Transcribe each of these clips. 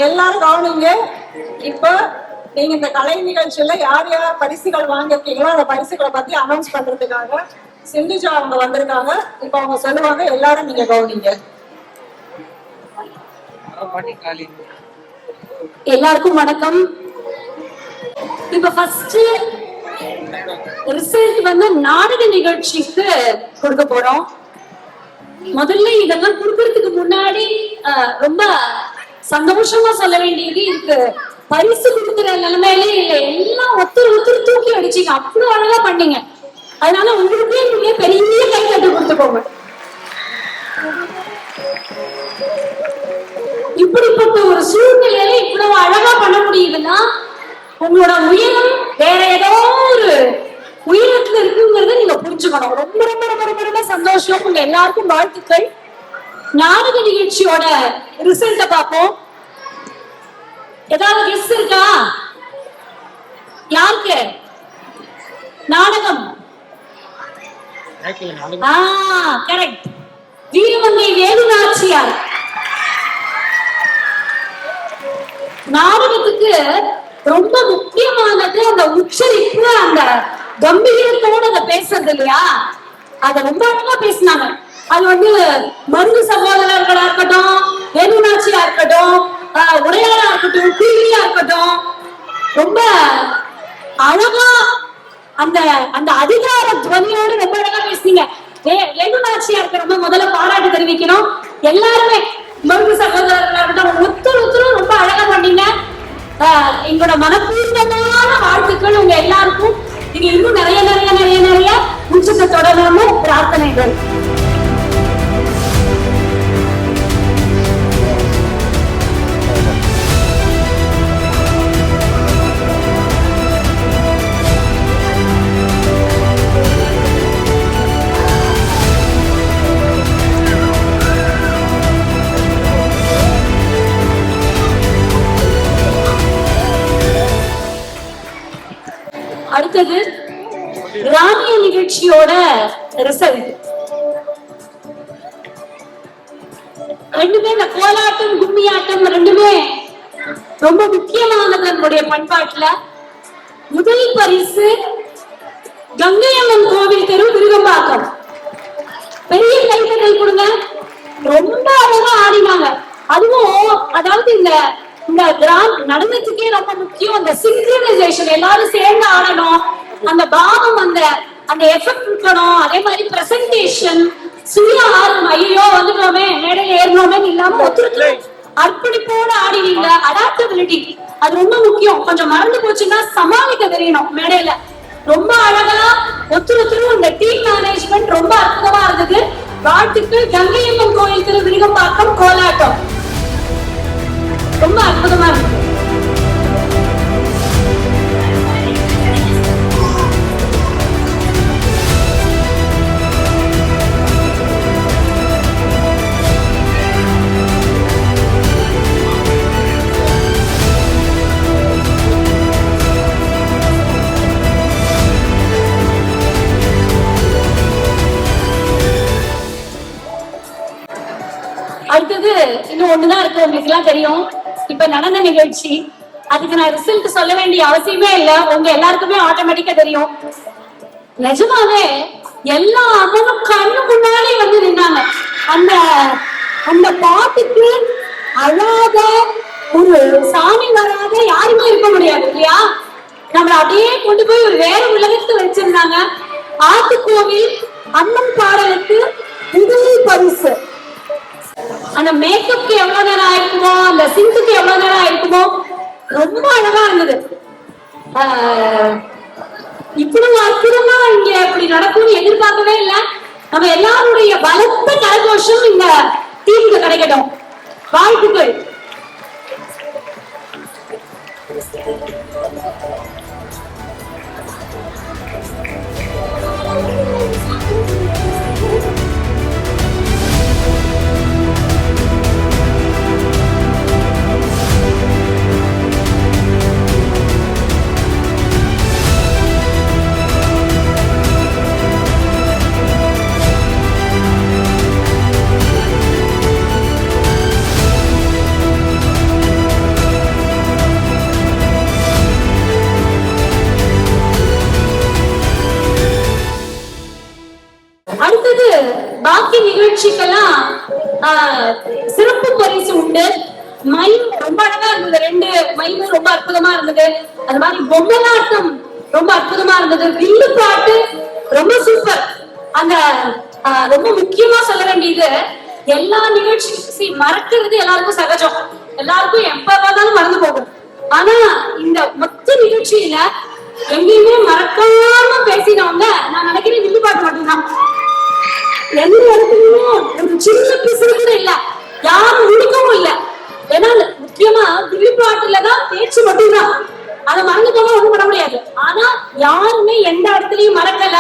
எல்லாரும் கவனிங்க. இப்ப நீங்க இந்த கலை நிகழ்ச்சியில யார் யார் பரிசுகள் வாங்கிருக்கீங்களோ அந்த பரிசுகளை பத்தி அனௌன்ஸ் பண்றதுக்காக சிந்துஜா அவங்க வந்திருக்காங்க. இப்ப அவங்க சொல்லுவாங்க, எல்லாரும் நீங்க கவனிங்க. எல்லாருக்கும் வணக்கம். இப்ப ஃபர்ஸ்ட் ரிசல்ட் வந்து நாடக நிகழ்ச்சிக்கு கொடுக்க போறோம். முதல்ல இதெல்லாம் கொடுக்கறதுக்கு முன்னாடி ரொம்ப சந்தோஷமா சொல்ல வேண்டியது இருக்கு. பரிசு கொடுக்குற நிலைமையிலே இல்லை, எல்லாம் ஒருத்தர் தூக்கி அடிச்சீங்க, அவ்வளவு அழகா பண்ணீங்க. அதனால உங்களுக்கே நீங்க பெரிய கை தட்டு கொடுத்துக்கோங்க. இப்படிப்பட்ட ஒரு சூழ்நிலையில இவ்வளவு அழகா பண்ண முடியுதுன்னா உங்களோட உயரம் வேற ஏதோ ஒரு உயரத்துல இருக்குங்கிறத நீங்க புரிஞ்சுக்கணும். ரொம்ப ரொம்ப ரொம்ப ரொம்ப ரொம்ப சந்தோஷம். உங்க எல்லாருக்கும் வாழ்த்துக்கள். நாடக நிகழ்ச்சியோட ரிசல்ட்ட பார்ப்போம். ஏதாவது கெஸ் இருக்கா? யாருக்கு நாடகம்? கரெக்ட், வீரமங்கை வேலு நாச்சியார். நாடகத்துக்கு ரொம்ப முக்கியமானது அந்த உச்சரிப்பு, அந்த கம்பீரத்தோட அதை பேசுறது இல்லையா? அத ரொம்ப அழகா பேசினாங்க. அது வந்து மருது சகோதரர்களா இருக்கட்டும், வேலுநாச்சியா இருக்கட்டும், உடையாரா இருக்கட்டும், குயிலியா இருக்கட்டும், ரொம்ப அழகா அந்த அந்த அதிகார துவனியோடு ரொம்ப அழகா பேசுனீங்க. வேலுநாச்சியா இருக்கிறவங்க முதல்ல பாராட்டு தெரிவிக்கணும். எல்லாருமே மருது சகோதரர்களா இருக்கட்டும், ஒருத்தரும் ரொம்ப அழகா பண்ணீங்க. எங்களோட மனப்பூர்வமான வாழ்த்துக்கள் உங்க எல்லாருக்கும். நீங்க இன்னும் நிறைய நிறைய நிறைய நிறைய உச்சத்தை தொடரணும்னு பிரார்த்தனைகள். அடுத்தது கிராமிய நிகழ்ச்சியோட ரிசல்ட். ரெண்டுமே இந்த கோலாட்டம் கும்மியாட்டம் ரெண்டுமே ரொம்ப முக்கியமானது நம்முடைய பண்பாட்டுல. முதல் பரிசு கங்கையம்மன் கோவில் தெரு விருகம்பாக்கம். பெரிய கைத்தட்டல் கொடுங்க. ரொம்ப அழகா ஆடினாங்க. அதுவும் அதாவது இந்த நடனத்துக்கே ரொம்ப முக்கியம் அந்த சிங்க்ரனைசேஷன். எல்லாரும் சேர்ந்து ஆடணும், அந்த பாவம், அந்த எஃபெக்ட் இருக்கணும். அதே மாதிரி பிரசன்டேஷன், சுய ஆர்வம், ஐயோ வந்துட்டோமே மேடையில ஏறணுமே இல்லாம ஒருத்தருக்கு அர்ப்பணிப்போட ஆடினீங்க. அடாப்டபிலிட்டி அது ரொம்ப முக்கியம். கொஞ்சம் மறந்து போச்சுன்னா சமாளிக்க தெரியணும் மேடையில. ரொம்ப அழகா ஒருத்தரும் இந்த டீம் மேனேஜ்மெண்ட் ரொம்ப அற்புதமா இருந்தது. வாழ்த்துக்கள். கங்கையம்மன் கோயில் திரு விருகம்பாக்கம் கோலாட்டம் ரொம்ப அற்புதமா இருக்கு. அடுத்தது இன்னும் ஒண்ணுதான் இருக்கு, உங்களுக்கு எல்லாம் தெரியும். இப்ப நடன நிகழ்ச்சி, அதுக்கு நான் ரிசல்ட் சொல்ல வேண்டிய அவசியமே இல்லை, உங்க எல்லாருக்குமே ஆட்டோமேட்டிக்கா தெரியும். நிஜமாவே எல்லா அம்மனும் கண்ணு முன்னாலே வந்து நின்னாங்க. அந்த அந்த பாட்டுக்கு அழாத ஒரு சாமி வராத யாருமே இருக்க முடியாது இல்லையா? நம்மள அப்படியே கொண்டு போய் ஒரு வேற உலகத்தை வச்சிருந்தாங்க. ஆத்துக்கோவில் அம்மன் பாடலுக்கு முதல் பரிசு. அந்த மேக்கப்க்கு எவ்வளவு நேரம் ஆயிருக்குமோ, அந்த சிங்குக்கு எவ்வளவு நேரம் ஆயிருக்குமோ, ரொம்ப அழகா இருந்தது. இவ்வளவு அற்புதமா இங்க இப்படி நடக்கும்னு எதிர்பார்க்கவே இல்லை. நம்ம எல்லாருடைய பலத்த கரகோஷம் இந்த டீமுக்கு கிடைக்கட்டும். வாழ்த்துக்கள். மைம் ரொம்ப அழகா இருந்தது. 2 மைமும் ரொம்ப அற்புதமா இருந்தது. அது மாதிரி பொம்மலாட்டம் ரொம்ப அற்புதமா இருந்தது. வில்லு பாட்டு ரொம்ப சூப்பர். அந்த ரொம்ப முக்கியமா சொல்ல வேண்டியது, எல்லா நிகழ்ச்சியும் மறக்கிறது எல்லாருக்கும் சகஜம். எல்லாருக்கும் எப்ப பார்த்தாலும் மறந்து போகும். ஆனா இந்த மொத்த நிகழ்ச்சியில எங்கேயுமே மறக்காம பேசினவங்க நான் நினைக்கிறேன் வில்லு பாட்டு மட்டும்தான். எந்த இடத்துலயுமே ஒரு சின்ன பிசுறு கூட இல்ல, யாரும் முடிக்கவும் இல்ல. ஏன்னா முக்கியமா வில்லுப்பாட்டுலதான் பேச்சு மட்டும்தான். அதை மறந்து போனா ஒண்ணும் பண்ண முடியாது. ஆனா யாருமே எந்த இடத்துலயும் மறக்கல,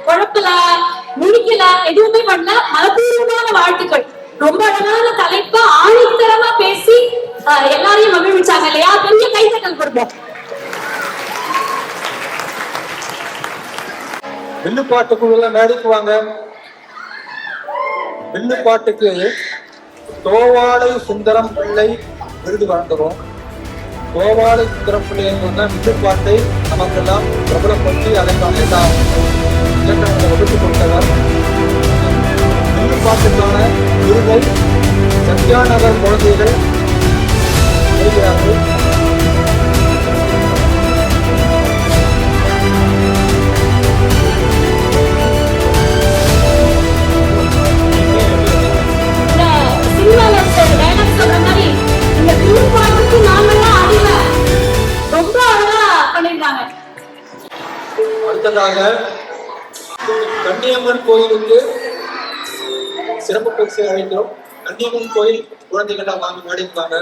குழப்பல, முடிக்கல, எதுவுமே பண்ணல. மனப்பூர்வமான வாழ்த்துக்கள். ரொம்ப அழகான தலைப்பா ஆணித்தரமா பேசி எல்லாரையும் மகிழ்விச்சாங்க இல்லையா? பெரிய கைத்தட்டல் கொடுப்போம். வில்லுப்பாட்டுக்குள்ள மேடைக்கு வாங்க. வில்லுப்பாட்டுக்கு தோவாளை சுந்தரம் பிள்ளை விருது வழங்குகிறோம். தோவாளை சுந்தரம் பிள்ளை சொன்ன வில்லுப்பாட்டை நமக்கெல்லாம் பிரபலப்படுத்தி அதற்கான எல்லா இயக்கங்களை வகுத்து கொடுத்தவர். வில்லுப்பாட்டுக்கான விருதை சத்யாநகர் குழந்தைகள் செய்கிறார்கள். அடுத்ததாக கன்னியம்மன் கோயிலுக்கு சிறப்பு பரிசு அளிக்கிறோம். கன்னியம்மன் கோயில் குழந்தைகள் வாங்கி மேடைப்பாங்க.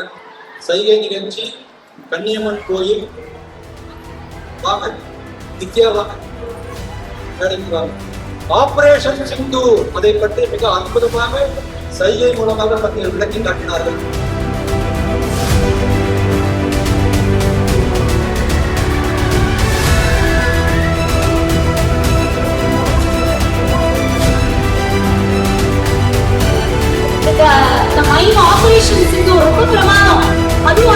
சைகை நிகழ்ச்சி கன்னியம்மன் கோயில் வாங்க, நித்யா வாங்க மேடைக்கு வாங்க. ஆபரேஷன் சிந்தூர் அதை பற்றி மிக அற்புதமாக சைகை மூலமாக பற்றி விளக்கி காட்டினார்கள். ஆபரேஷன் சிந்தூர் ரொம்ப பிரமாதம். அதுவும்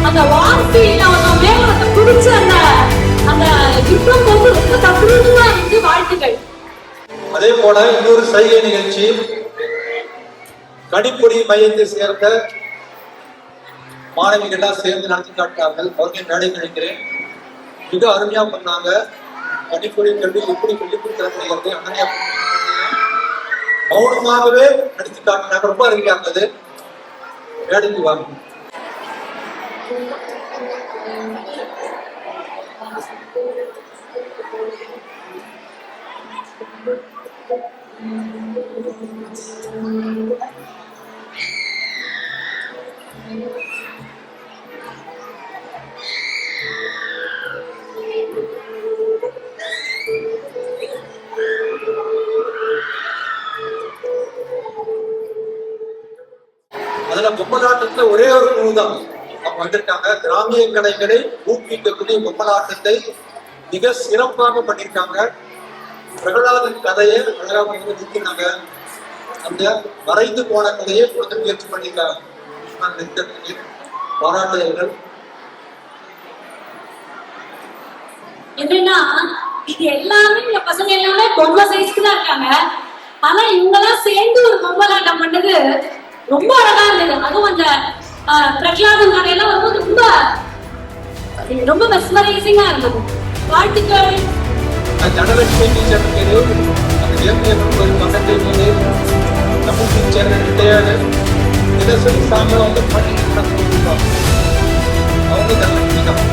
அந்த வார்த்தையில அவங்க மேல குடிச்ச அந்த யுத்தம் வந்து ரொம்ப தத்ரூபமா இருந்து வாழ்த்துக்கள். அதே போல இன்னொரு சைகை நிகழ்ச்சி கணிப்பொறி மையத்தை சேர்ந்த மாணவிகள் சேர்ந்து நடத்தி காட்டினார்கள். அவர்கள் மேடை கழிக்கிறேன். மிக அருமையா பண்ணாங்க. கணிப்பொறி கல்வி எப்படி சொல்லிக் கொடுக்கிறது அருமையா மௌனமாகவே நடித்து காட்டினாங்க. ரொம்ப அருமையா இருந்தது. மேடைக்கு வாங்க. அதுல பொம்மலாட்டத்துல ஒரே ஒரு குழு தான் அவங்க வந்திருக்காங்க. கிராமிய கலைகளை ஊக்குவிக்கக்கூடிய பொம்மலாட்டத்தை மிக சிறப்பாக பண்ணியிருக்காங்க. பிரகலாதன் கதையை அழகாக நிறுத்தினாங்க. அந்த மறைந்து போன கதையை கொடுத்து முயற்சி பண்ணியிருக்காங்க. பாராட்டுகள். என்னன்னா இது எல்லாமே இந்த பசங்க எல்லாமே பொம்மை சைஸ்க்கு தான் இருக்காங்க. ஆனா இவங்க எல்லாம் சேர்ந்து ஒரு பொம்மலாட்டம் பண்ணது ரொம்ப அழகா இருந்தது. அதுவும் அந்த பிரகலாதன் கதையெல்லாம் வந்து ரொம்ப ரொம்ப மெஸ்மரைசிங்கா இருந்தது. வாழ்த்துக்கள். தனலட்சுமி டீச்சர் பேரு அந்த இயற்கையம்மன் கோயில் பக்கத்தில் போது தமிழ் டீச்சர் ரிட்டையர்டு தினசரி சாயங்காலம் வந்து பண்ணிட்டு அவங்க தனலட்சுமி தான்.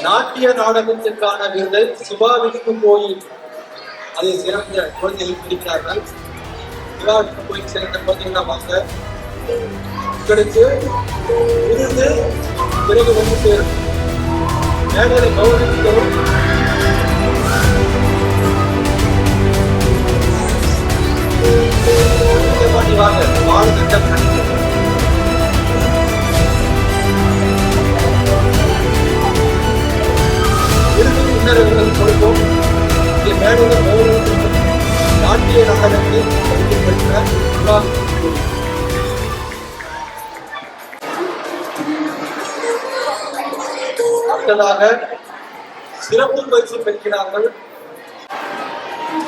நாட்டிய நாடகத்திற்கான விருதை சிவாவிற்கு கோயில் அதை சிறந்த குழந்தைகள் பிடிக்கிறார்கள். சிவாவிற்கு கோயில் சிறந்த குழந்தைகள் வாங்க. உங்களுக்கு விருது பிறகு வந்து சேரும். மேடலை கௌரவிக்கிறோம். வாங்க வாழ் திட்டம் விருதுகள் கொடுப்போம். இங்கே மேடையில் நாட்டிய நாடகத்தில் பெற்ற அடுத்ததாக சிறப்பு பரிசு பெற்கிறார்கள்.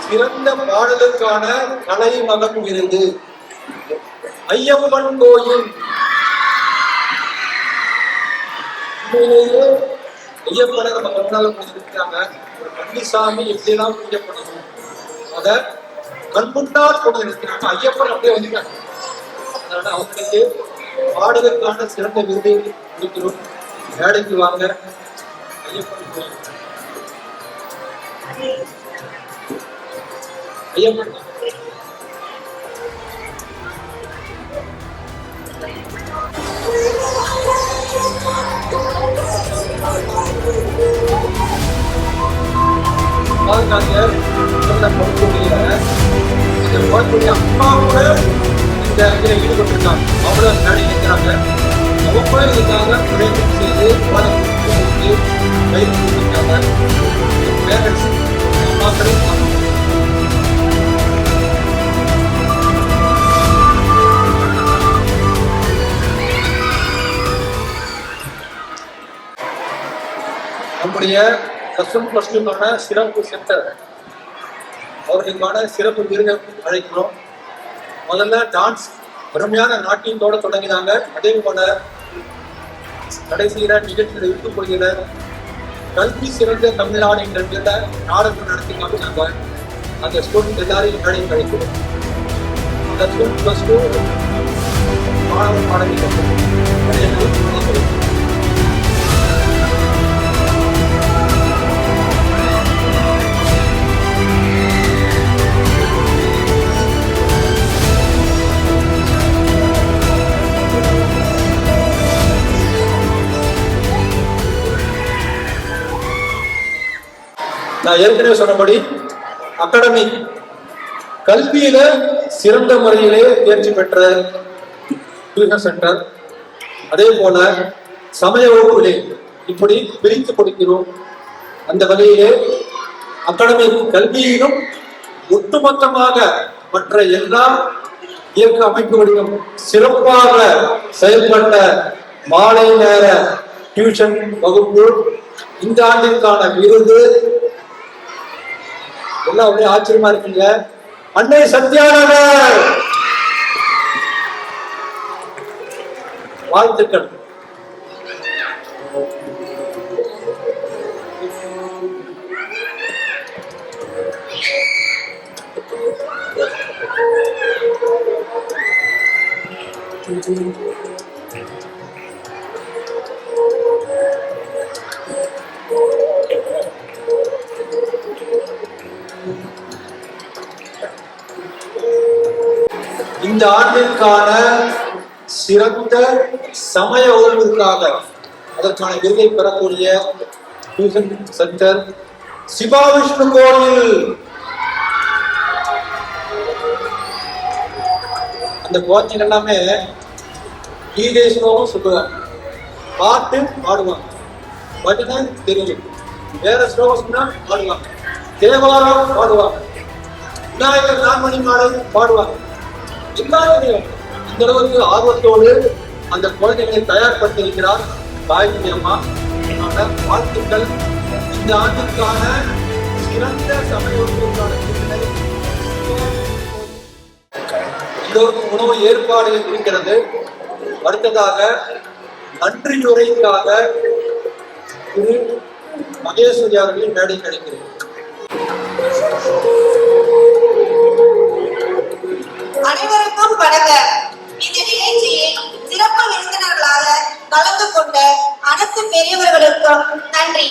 சிறந்த பாடலுக்கான கலைமகன் விருது ஐயப்பன் கோயில். உண்மையிலேயே ஐயப்பனை நம்ம முன்னால கொடுத்திருக்காங்க. ஒரு பழனிசாமி எப்படியெல்லாம் பூஜை பண்ணணும் அத கண்முன்னால் கொண்டு இருக்கிறாங்க. ஐயப்பன் அப்படியே வந்துட்டாங்க. அதனால அவங்களுக்கு பாடலுக்கான சிறந்த விருதை கொடுக்கிறோம். மேடைக்கு வாங்க. ஐயப்பன் கோயில். ஐயப்பன் அம்மா கூட இந்த இதில் ஈடுபட்டிருக்காங்க. அவங்கள மேடை இருக்கிறாங்க. அவங்க இதுக்காக பிரயத்தனம் செய்து பயிற்சி கொடுத்திருக்காங்க. பேரண்ட்ஸ் அம்மாக்களும் நம்முடைய +1 சிறப்பு சென்டர் அவர்களுக்கான சிறப்பு விருதை அழைக்கிறோம். முதல்ல டான்ஸ் அருமையான நாட்டியத்தோட தொடங்கினாங்க. அதே போல கடைசியில நிகழ்ச்சியில் இருந்து கொள்கிற கல்வி சிறந்த தமிழ்நாடு என்ற நாடகம் நடத்தி காமிச்சாங்க. அந்த ஸ்டூடெண்ட் எல்லாரையும் மேடையில் அழைக்கிறோம். +2 மாணவ மாணவிகள் நான் ஏற்கனவே சொன்னபடி அகாடமி கல்வியில சிறந்த முறையிலே தேர்ச்சி பெற்ற டியூஷன் சென்டர். அதே போல சமய வகுப்பிலே இப்படி பிரித்து கொடுக்கிறோம். அந்த வகையிலே அகாடமி கல்வியிலும் ஒட்டுமொத்தமாக மற்ற எல்லா இயக்க அமைப்புகளிலும் சிறப்பாக செயல்பட்ட மாலை நேர டியூஷன் வகுப்பு இந்த ஆண்டிற்கான விருது எல்லாம் ஒரே ஆச்சரியமா இருக்கீங்க. அன்னை சத்யானகர் வாழ்த்துக்கள். இந்த ஆண்டிற்கான சிறந்த சமய உணர்வுக்காக அதற்கான விருதை பெறக்கூடிய டியூஷன் சென்டர் சிவா விஷ்ணு கோயில். அந்த குழந்தைங்க எல்லாமே கீதை ஸ்லோகம் சொல்லுவாங்க, பாட்டு பாடுவாங்க, பஜனை தெரியும், வேற ஸ்லோகம் சொன்னா பாடுவாங்க, தேவாரம் பாடுவாங்க, விநாயகர் நான்மணி மாலை பாடுவாங்க. எல்லாத்தையும் இந்த அளவுக்கு ஆர்வத்தோடு அந்த குழந்தைகளை தயார்படுத்தியிருக்கிறார் காயத்ரி அம்மா. வாழ்த்துக்கள். இந்த ஆண்டிற்கான சிறந்த சமயத்திற்கான எல்லோருக்கும் உணவு ஏற்பாடு இருக்கிறது. அடுத்ததாக நன்றியுரைக்காக திரு மகேஸ்வரி அவர்களின் மேடை கிடைக்கிறது. அனைவருக்கும் வணக்கம். இந்த நிகழ்ச்சியில் சிறப்பு விருந்தினர்களாக கலந்து கொண்ட அனைத்து பெரியவர்களுக்கும் நன்றி.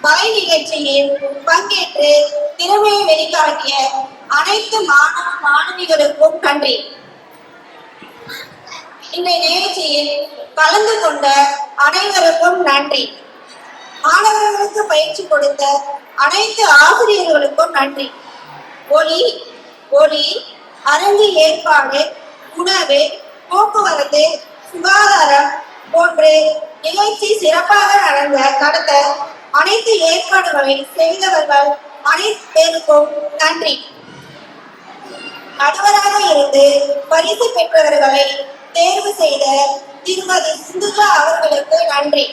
கலை நிகழ்ச்சியில் பங்கேற்று திறமையை வெளிக்காட்டிய அனைத்து மாணவ மாணவிகளுக்கும் நன்றி. இந்த நிகழ்ச்சியில் கலந்து கொண்ட அனைவருக்கும் நன்றி. மாணவர்களுக்கு பயிற்சி கொடுத்த அனைத்து ஆசிரியர்களுக்கும் நன்றி. ஒளி அரங்கு ஏற்பாடு, உணவு, போக்குவரத்து, சுகாதாரம் போன்று நிகழ்ச்சி சிறப்பாக நடத்த அனைத்து ஏற்பாடுகளை செய்தவர்கள் அனைத்து பேருக்கும் நன்றி. நடுவராக இருந்து பரிசு பெற்றவர்களை தேர்வு செய்த திருமதி சிந்துஜா அவர்களுக்கு நன்றி.